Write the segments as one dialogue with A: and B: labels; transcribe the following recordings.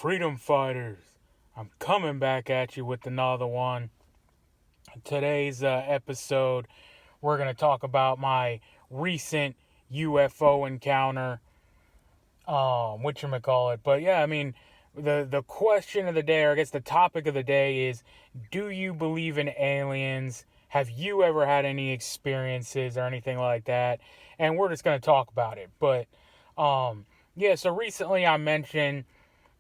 A: Freedom fighters, I'm coming back at you with another one. Today's episode, we're going to talk about my recent UFO encounter, whatchamacallit. But yeah, I mean, the question of the day, or I guess the topic of the day is, do you believe in aliens? Have you ever had any experiences or anything like that? And we're just going to talk about it. But, yeah, so recently I mentioned,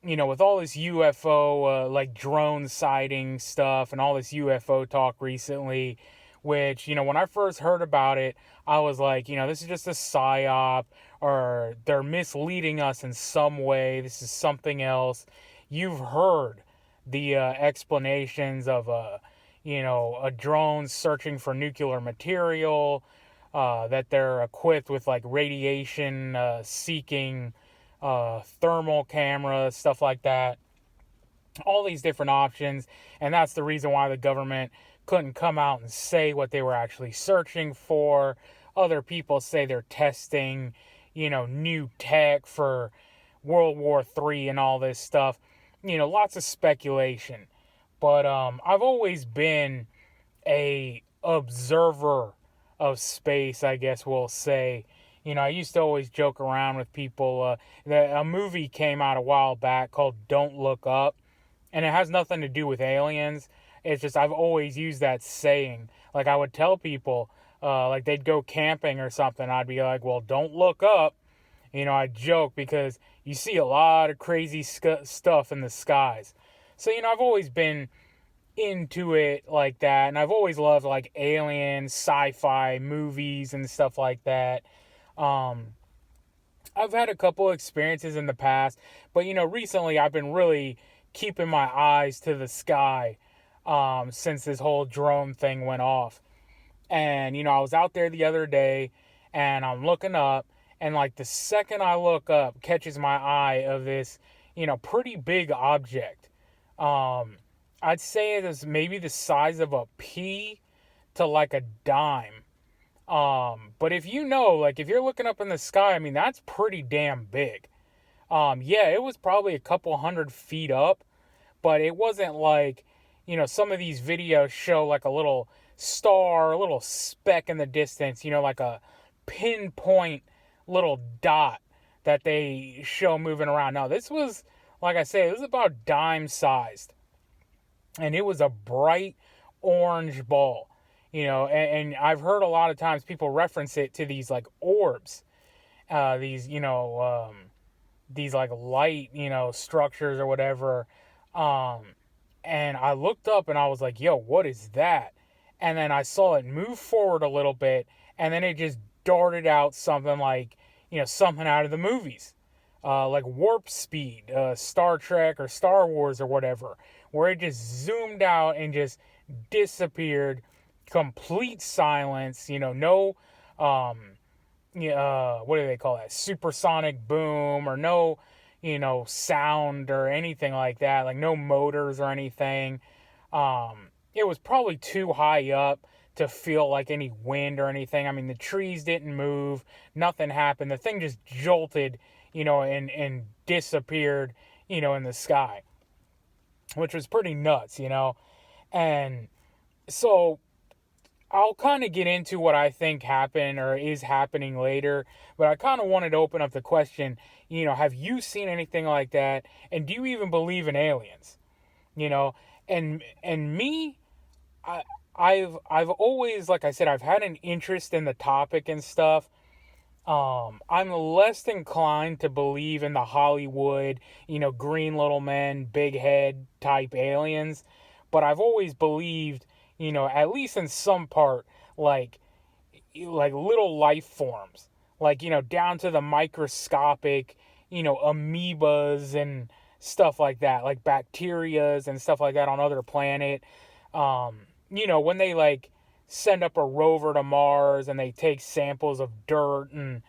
A: with all this UFO, like drone sighting stuff and all this UFO talk recently, which, when I first heard about it, I was like, this is just a psyop, or they're misleading us in some way. This is something else. You've heard the explanations of, a drone searching for nuclear material, that they're equipped with like radiation seeking thermal cameras, stuff like that. All these different options, and that's the reason why the government couldn't come out and say what they were actually searching for. Other people say they're testing, new tech for World War III and all this stuff. Lots of speculation. But I've always been a observer of space, I guess we'll say. I used to always joke around with people. A movie came out a while back called Don't Look Up, and it has nothing to do with aliens. It's just I've always used that saying. Like, I would tell people, like they'd go camping or something, I'd be like, well, don't look up. I'd joke because you see a lot of crazy stuff in the skies. So, I've always been into it like that, and I've always loved like alien sci-fi movies and stuff like that. I've had a couple experiences in the past, but recently I've been really keeping my eyes to the sky since this whole drone thing went off. And I was out there the other day and I'm looking up, and like the second I look up catches my eye of this, pretty big object. I'd say it is maybe the size of a pea to like a dime. But if like if you're looking up in the sky, I mean, that's pretty damn big. Yeah, it was probably a couple 100 feet up, but it wasn't like, some of these videos show like a little star, a little speck in the distance, like a pinpoint little dot that they show moving around. Now, this was, like I say, it was about dime sized, and it was a bright orange ball. And I've heard a lot of times people reference it to these like orbs, these like light, structures or whatever. And I looked up and I was like, yo, what is that? And then I saw it move forward a little bit, and then it just darted out something like, something out of the movies, like warp speed, Star Trek or Star Wars or whatever, where it just zoomed out and just disappeared. Complete silence, no, what do they call that? Supersonic boom, or no, sound or anything like that, like no motors or anything. It was probably too high up to feel like any wind or anything. I mean, the trees didn't move, nothing happened. The thing just jolted, and disappeared, in the sky, which was pretty nuts, and so I'll kind of get into what I think happened or is happening later, but I kind of wanted to open up the question, have you seen anything like that? And do you even believe in aliens? And me, I've always, like I said, I've had an interest in the topic and stuff. I'm less inclined to believe in the Hollywood, green little men, big head type aliens, but I've always believed, at least in some part, like little life forms, like, down to the microscopic, amoebas and stuff like that, like bacterias and stuff like that on other planet. When they like send up a rover to Mars and they take samples of dirt and,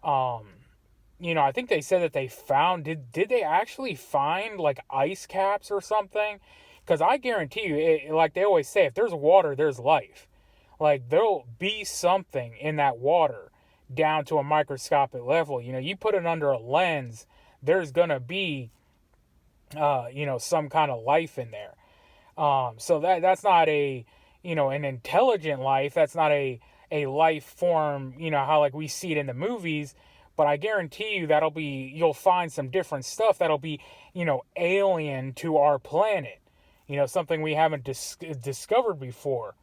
A: I think they said that they found, did they actually find like ice caps or something? Because I guarantee you, like they always say, if there's water, there's life. Like, there'll be something in that water down to a microscopic level. You put it under a lens, there's going to be, some kind of life in there. So that's not a, an intelligent life. That's not a life form, how like we see it in the movies. But I guarantee you you'll find some different stuff that'll be, alien to our planet. Something we haven't discovered before.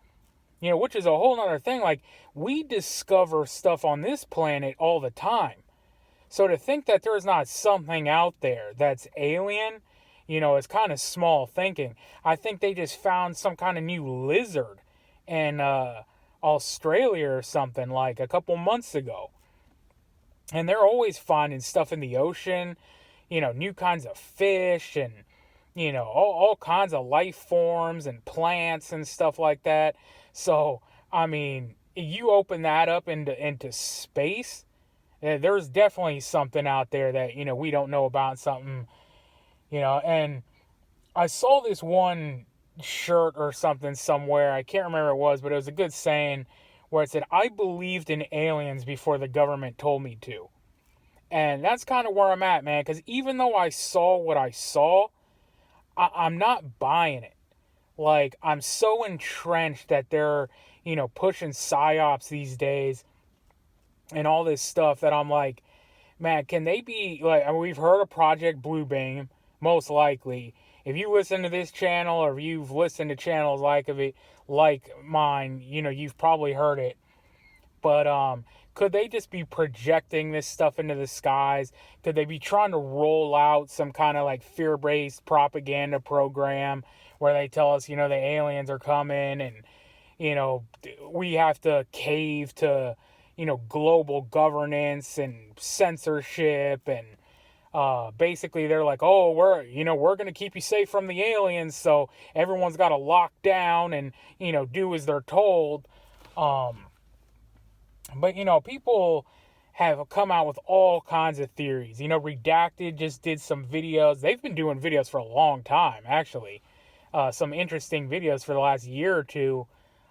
A: Which is a whole other thing. Like, we discover stuff on this planet all the time. So to think that there's not something out there that's alien, is kind of small thinking. I think they just found some kind of new lizard in Australia or something like a couple months ago. And they're always finding stuff in the ocean, new kinds of fish and, all kinds of life forms and plants and stuff like that. So, I mean, you open that up into space, there's definitely something out there that, we don't know about, something, and I saw this one shirt or something somewhere. I can't remember what it was, but it was a good saying where it said, "I believed in aliens before the government told me to." And that's kind of where I'm at, man, because even though I saw what I saw, I'm not buying it. Like, I'm so entrenched that they're, pushing psyops these days and all this stuff that I'm like, man, can they be, like, I mean, we've heard of Project Bluebeam, most likely. If you listen to this channel or you've listened to channels like mine, you've probably heard it. But could they just be projecting this stuff into the skies? Could they be trying to roll out some kind of like fear-based propaganda program where they tell us, the aliens are coming and, we have to cave to, global governance and censorship and basically they're like, oh, we're going to keep you safe from the aliens, so everyone's got to lock down and, do as they're told. But, people have come out with all kinds of theories. Redacted just did some videos. They've been doing videos for a long time, actually. Some interesting videos for the last year or two.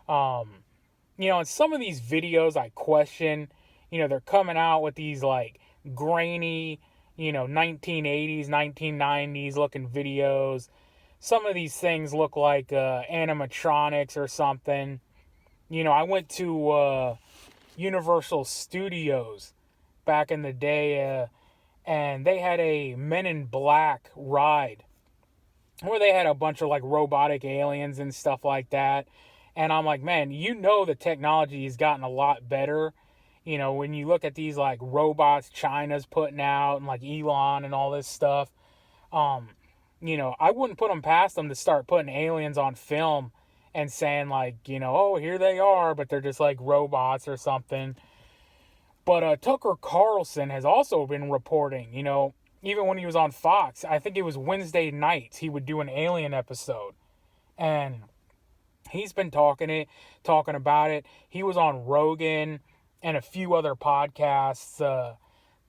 A: And some of these videos I question, they're coming out with these like grainy, 1980s, 1990s looking videos. Some of these things look like animatronics or something. I went to Universal Studios back in the day, and they had a Men in Black ride where they had a bunch of like robotic aliens and stuff like that. And I'm like, man, the technology has gotten a lot better. When you look at these like robots China's putting out and like Elon and all this stuff, I wouldn't put them past them to start putting aliens on film and saying like, oh, here they are, but they're just like robots or something. But Tucker Carlson has also been reporting, even when he was on Fox, I think it was Wednesday nights, he would do an alien episode. And he's been talking about it. He was on Rogan and a few other podcasts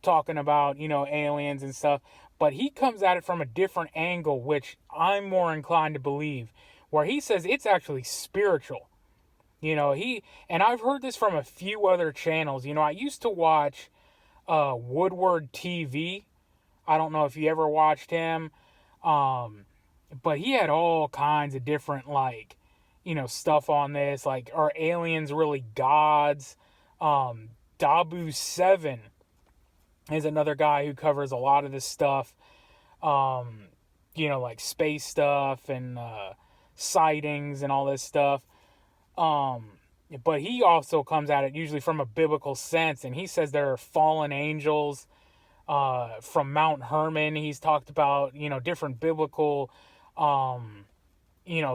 A: talking about, aliens and stuff. But he comes at it from a different angle, which I'm more inclined to believe, where he says it's actually spiritual. And I've heard this from a few other channels. I used to watch Woodward TV. I don't know if you ever watched him. But he had all kinds of different, like, stuff on this. Like, are aliens really gods? Dabu 7 is another guy who covers a lot of this stuff. Like space stuff and sightings and all this stuff. But he also comes at it usually from a biblical sense, and he says there are fallen angels from Mount Hermon. He's talked about, different biblical,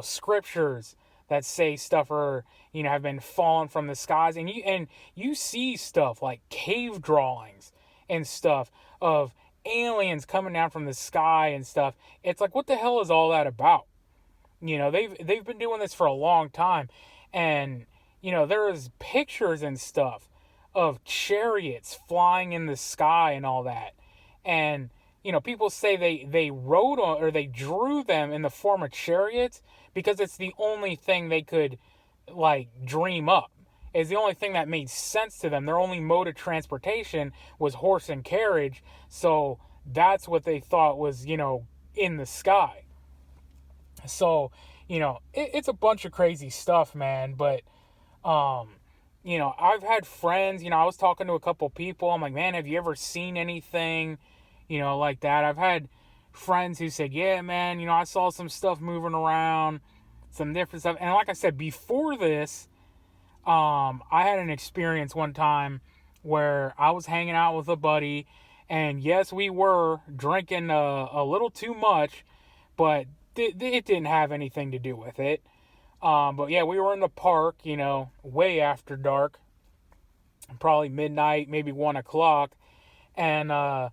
A: scriptures that say stuff are, have been fallen from the skies. And you see stuff like cave drawings and stuff of aliens coming down from the sky and stuff. It's like, what the hell is all that about? They've been doing this for a long time. And, there is pictures and stuff of chariots flying in the sky and all that. And, people say they rode on, or they drew them in the form of chariots because it's the only thing they could, like, dream up. It's the only thing that made sense to them. Their only mode of transportation was horse and carriage. So that's what they thought was, in the sky. So, it's a bunch of crazy stuff, man. But, um, I've had friends, I was talking to a couple people. I'm like, man, have you ever seen anything, like that? I've had friends who said, yeah, man, I saw some stuff moving around, some different stuff. And like I said, before this, I had an experience one time where I was hanging out with a buddy, and yes, we were drinking a little too much, but it didn't have anything to do with it. But yeah, we were in the park, way after dark, probably midnight, maybe 1 o'clock, and all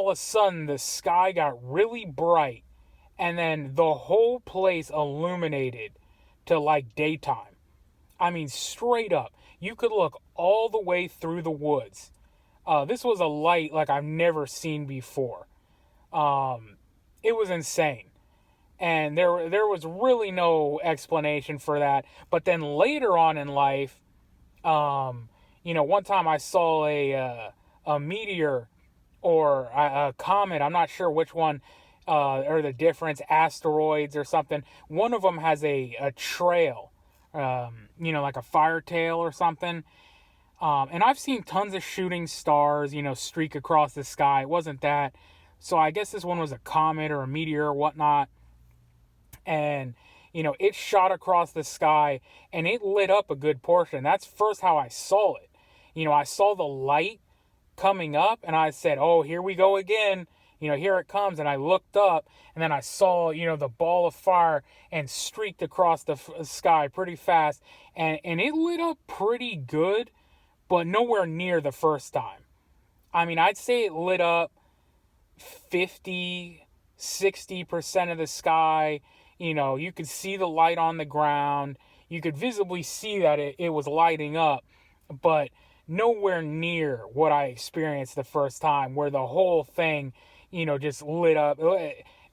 A: of a sudden the sky got really bright, and then the whole place illuminated to like daytime. I mean, straight up. You could look all the way through the woods. This was a light like I've never seen before. It was insane. And there was really no explanation for that. But then later on in life, one time I saw a meteor or a comet. I'm not sure which one, or the difference, asteroids or something. One of them has a trail, like a fire tail or something. And I've seen tons of shooting stars, streak across the sky. It wasn't that. So I guess this one was a comet or a meteor or whatnot. And, it shot across the sky and it lit up a good portion. That's first how I saw it. I saw the light coming up and I said, oh, here we go again. Here it comes. And I looked up and then I saw, the ball of fire and streaked across the sky pretty fast. And it lit up pretty good, but nowhere near the first time. I mean, I'd say it lit up 50, 60% of the sky. You could see the light on the ground. You could visibly see that it was lighting up, but nowhere near what I experienced the first time, where the whole thing, just lit up.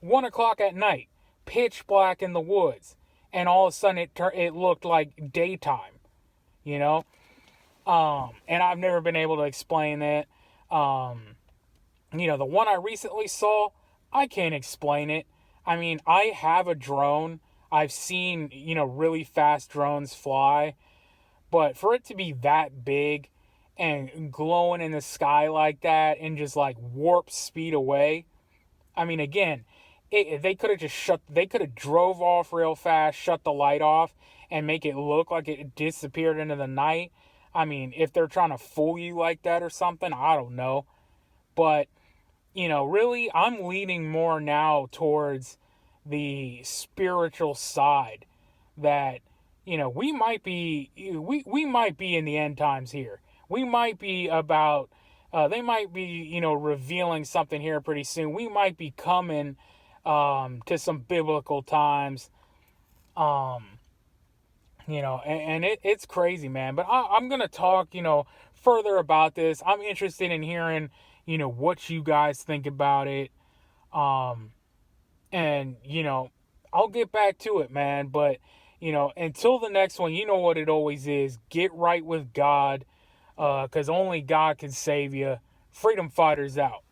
A: 1 o'clock at night, pitch black in the woods, and all of a sudden it looked like daytime, and I've never been able to explain it. The one I recently saw, I can't explain it. I mean, I have a drone. I've seen, really fast drones fly. But for it to be that big and glowing in the sky like that and just like warp speed away, I mean, again, they could have drove off real fast, shut the light off, and make it look like it disappeared into the night. I mean, if they're trying to fool you like that or something, I don't know. But really, I'm leaning more now towards the spiritual side that, we might be in the end times here. We might be about, they might be, revealing something here pretty soon. We might be coming to some biblical times, and it's crazy, man. But I'm going to talk, further about this. I'm interested in hearing, what you guys think about it. And, I'll get back to it, man. But, until the next one, you know what it always is. Get right with God, because only God can save you. Freedom Fighters out.